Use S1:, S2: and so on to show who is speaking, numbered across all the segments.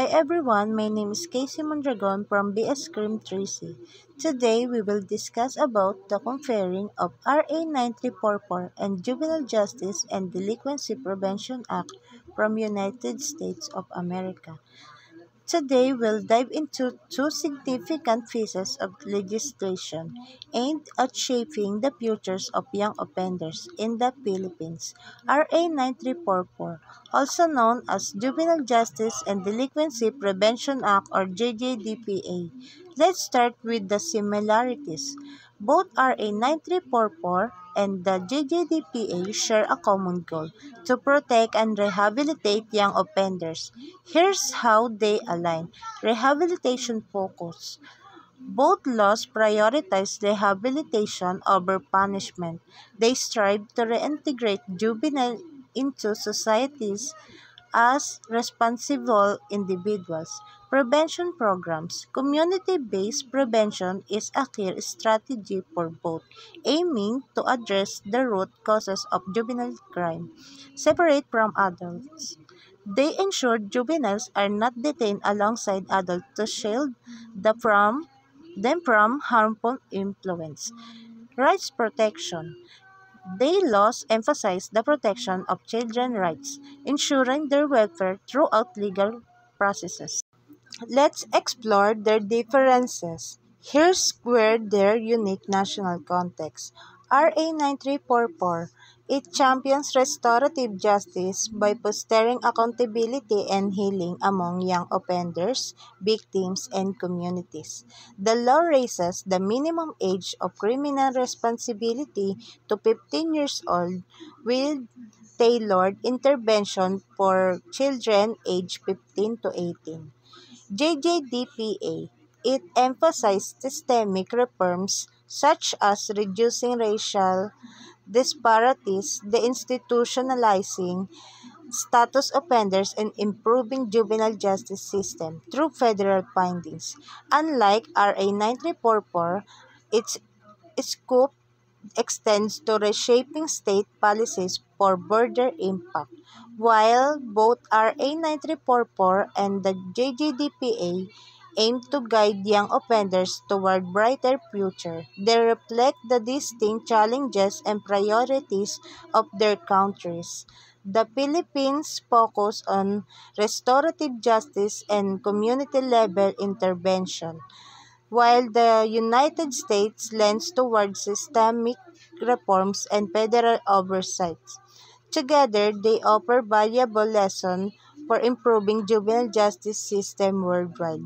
S1: Hi everyone, my name is Casey Mondragon from BS Cream 3C. Today we will discuss about the conferring of RA 9344 and Juvenile Justice and Delinquency Prevention Act from United States of America. Today, we'll dive into two significant pieces of legislation aimed at shaping the futures of young offenders in the Philippines. RA 9344, also known as Juvenile Justice and Delinquency Prevention Act or JJDPA. Let's start with the similarities. Both RA 9344 and the JJDPA share a common goal to protect and rehabilitate young offenders. Here's how they align. Rehabilitation focus. Both laws prioritize rehabilitation over punishment. They strive to reintegrate juveniles into societies as responsible individuals. Prevention programs. Community-based prevention is a key strategy for both, aiming to address the root causes of juvenile crime. Separate from adults. They ensure juveniles are not detained alongside adults to shield them from harmful influence. Rights protection. They laws emphasize the protection of children's rights, ensuring their welfare throughout legal processes. Let's explore their differences. Here's where their unique national context. RA 9344. It champions restorative justice by fostering accountability and healing among young offenders, victims, and communities. The law raises the minimum age of criminal responsibility to 15 years old with tailored intervention for children aged 15 to 18. JJDPA. It emphasized systemic reforms such as reducing racial disparities, deinstitutionalizing status offenders, and improving juvenile justice system through federal findings. Unlike RA 9344, its scope extends to reshaping state policies for broader impact. While both RA 9344 and the JJDPA aim to guide young offenders toward brighter future, they reflect the distinct challenges and priorities of their countries. The Philippines focus on restorative justice and community-level intervention, while the United States leans toward systemic reforms and federal oversight. Together, they offer valuable lessons for improving juvenile justice system worldwide.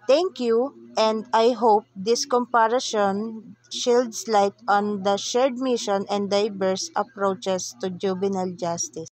S1: Thank you, and I hope this comparison sheds light on the shared mission and diverse approaches to juvenile justice.